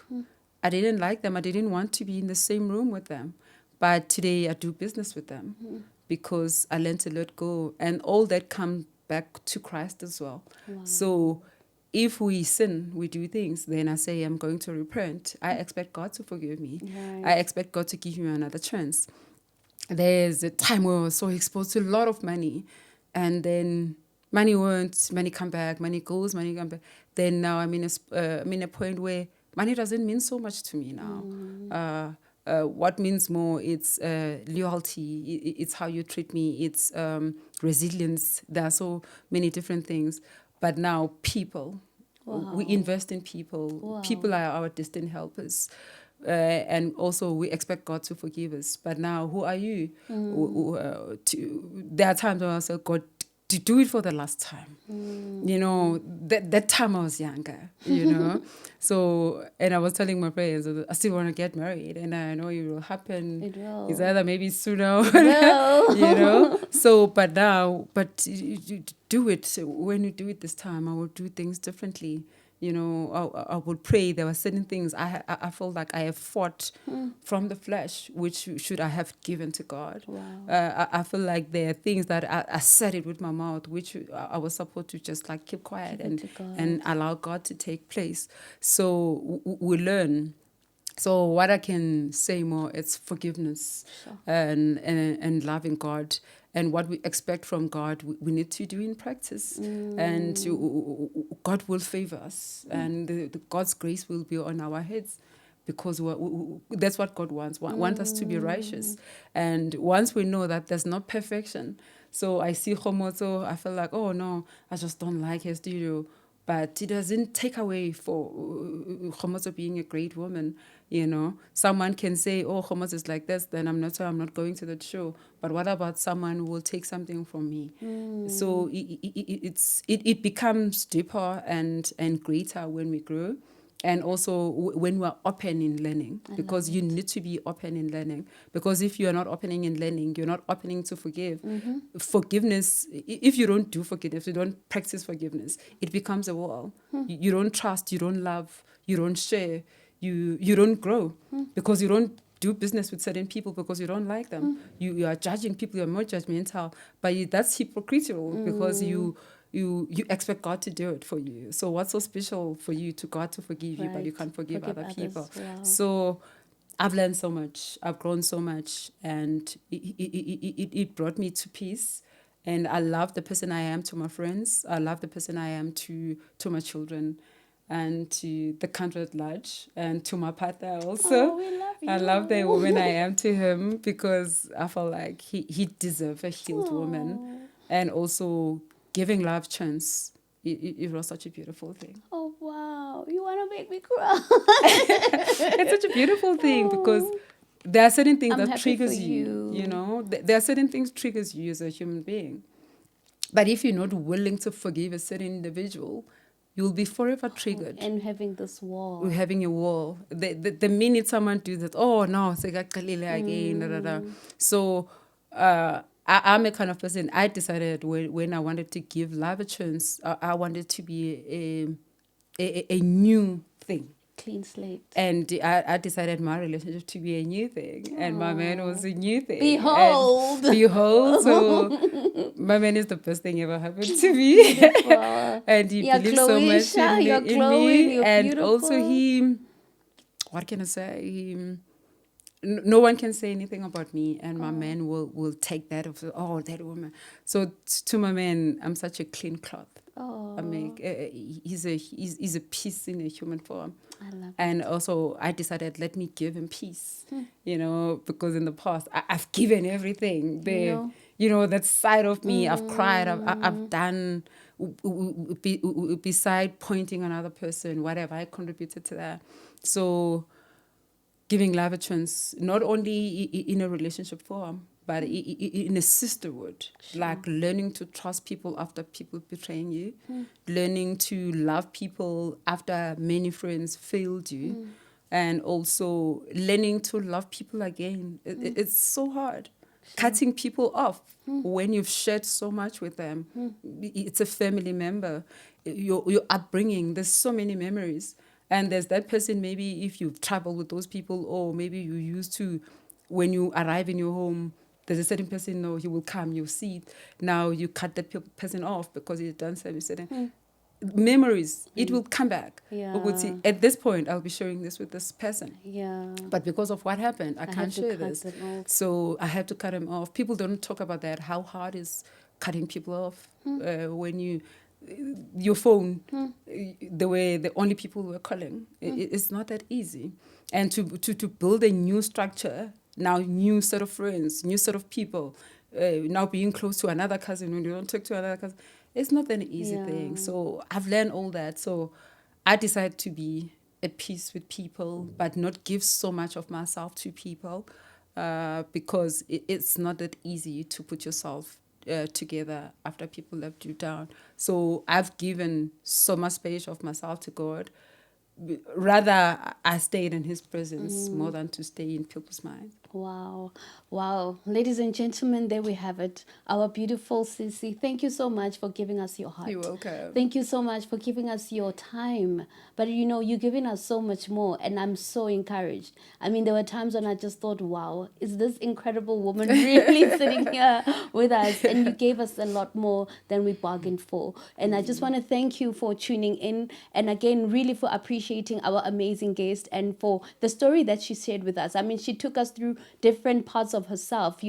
I didn't like them. I didn't want to be in the same room with them. But today I do business with them because I learned to let go. And all that comes back to Christ as well. Wow. So if we sin, we do things, then I say, I'm going to repent. I expect God to forgive me. Right. I expect God to give me another chance. There's a time where I was so exposed to a lot of money, and then money went, money come back, money goes, money come back. Then now I'm in a point where money doesn't mean so much to me now. What means more? It's loyalty. It's how you treat me. It's resilience. There are so many different things. But now people, we invest in people. Wow. People are our destined helpers. And also we expect God to forgive us. But now, who are you? There are times when I say, God, to do it for the last time. You know, that time I was younger, you know. So, and I was telling my friends, I still want to get married, and I know it will happen. It will. It's either maybe sooner, will. you know. So, but now, you do it. So when you do it this time, I will do things differently. You know, I would pray. There were certain things I felt like I have fought from the flesh, which should I have given to God. Wow. I feel like there are things that I said it with my mouth, which I was supposed to just like keep quiet and allow God to take place. So we learn. So what I can say more, it's forgiveness. Sure. And loving God. And what we expect from God, we need to do in practice. And God will favor us. And God's grace will be on our heads. Because that's what God wants. Want us to be righteous. And once we know that there's no perfection. So I see Kgomotso, I feel like, oh no, I just don't like her studio. But it doesn't take away for Kgomotso being a great woman. You know, someone can say, oh, Kgomotso is like this, then I'm not going to that show. But what about someone who will take something from me? So it becomes deeper and greater when we grow. And also when we're open in learning, because you need to be open in learning. Because if you're not opening in learning, you're not opening to forgive. Forgiveness, if you don't do forgiveness, you don't practice forgiveness, it becomes a wall. You don't trust, you don't love, you don't share, you don't grow because you don't do business with certain people because you don't like them. You are judging people, you're more judgmental, but that's hypocritical because you expect God to do it for you. So what's so special for you to God to forgive you, but you can't forgive other others. people? Wow. So I've learned so much. I've grown so much, and it brought me to peace. And I love the person I am to my friends. I love the person I am to my children, and to the country at large, and to my partner also. Oh, we love you. I love the woman I am to him because I feel like he deserves a healed woman, and also giving love chance. It was such a beautiful thing. Oh, wow. You want to make me cry. It's such a beautiful thing because there are certain things that triggers you. You know, there are certain things triggers you as a human being. But if you're not willing to forgive a certain individual, you'll be forever triggered. And having this wall. We're having a wall. The minute someone does that, oh no, again, da, da, da. So I'm a kind of person, I decided when I wanted to give love a chance, I wanted to be a new thing. Clean slate. And I decided my relationship to be a new thing. And my man was a new thing. Behold. So my man is the best thing ever happened to me. And he believes so much in me. And beautiful. Also what can I say? No one can say anything about me, and my man will take that of, oh, that woman. So to my man, I'm such a clean cloth. I make he's a peace in a human form. I love and also I decided, let me give him peace, you know, because in the past I've given everything. that side of me. I've cried. I've done. Beside pointing another person, whatever, I contributed to that. So giving love a chance, not only in a relationship form, but in a sisterhood, like learning to trust people after people betraying you, learning to love people after many friends failed you, and also learning to love people again. It's so hard. Cutting people off when you've shared so much with them. It's a family member. Your upbringing, there's so many memories. And there's that person, maybe if you've traveled with those people, or maybe you used to, when you arrive in your home, there's a certain person, no, he will come, you'll see it. Now you cut that person off because he's done certain memories. It will come back. Yeah. At this point, I'll be sharing this with this person. Yeah. But because of what happened, I can't share this. So I had to cut him off. People don't talk about that, how hard is cutting people off when your phone, the only people who are calling, it's not that easy. And to build a new structure, now new set of friends, new set of people, now being close to another cousin when you don't talk to another cousin, it's not an easy thing. So I've learned all that. So I decided to be at peace with people, but not give so much of myself to people, because it's not that easy to put yourself together after people left you down. So I've given so much space of myself to God. Rather, I stayed in His presence more than to stay in people's minds. Wow. Wow. Ladies and gentlemen, there we have it. Our beautiful Sissy. Thank you so much for giving us your heart. You're welcome. Thank you so much for giving us your time. But you're giving us so much more, and I'm so encouraged. I mean, there were times when I just thought, wow, is this incredible woman really sitting here with us? And you gave us a lot more than we bargained for. And I just want to thank you for tuning in. And again, really for appreciating our amazing guest and for the story that she shared with us. I mean, she took us through different parts of herself.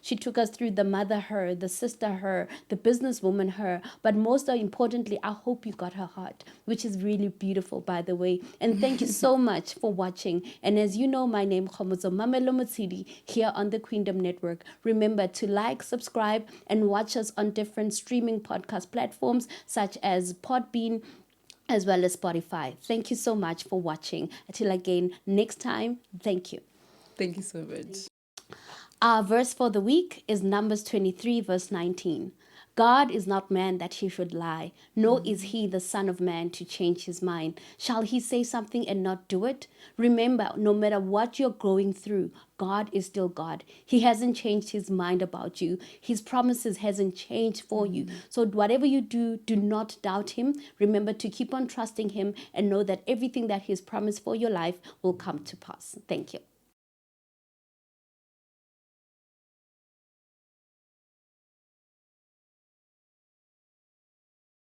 She took us through the mother her, the sister her, the businesswoman her. But most importantly, I hope you got her heart, which is really beautiful, by the way. And thank you so much for watching. And as you know, my name is Kgomotso here on the Queendom Network. Remember to like, subscribe, and watch us on different streaming podcast platforms such as Podbean, as well as Spotify. Thank you so much for watching. Until again, next time, thank you. Thank you so much. Our verse for the week is Numbers 23, verse 19. God is not man that he should lie, nor is he the son of man to change his mind. Shall he say something and not do it? Remember, no matter what you're going through, God is still God. He hasn't changed his mind about you. His promises hasn't changed for you. So whatever you do, do not doubt him. Remember to keep on trusting him and know that everything that he's promised for your life will come to pass. Thank you.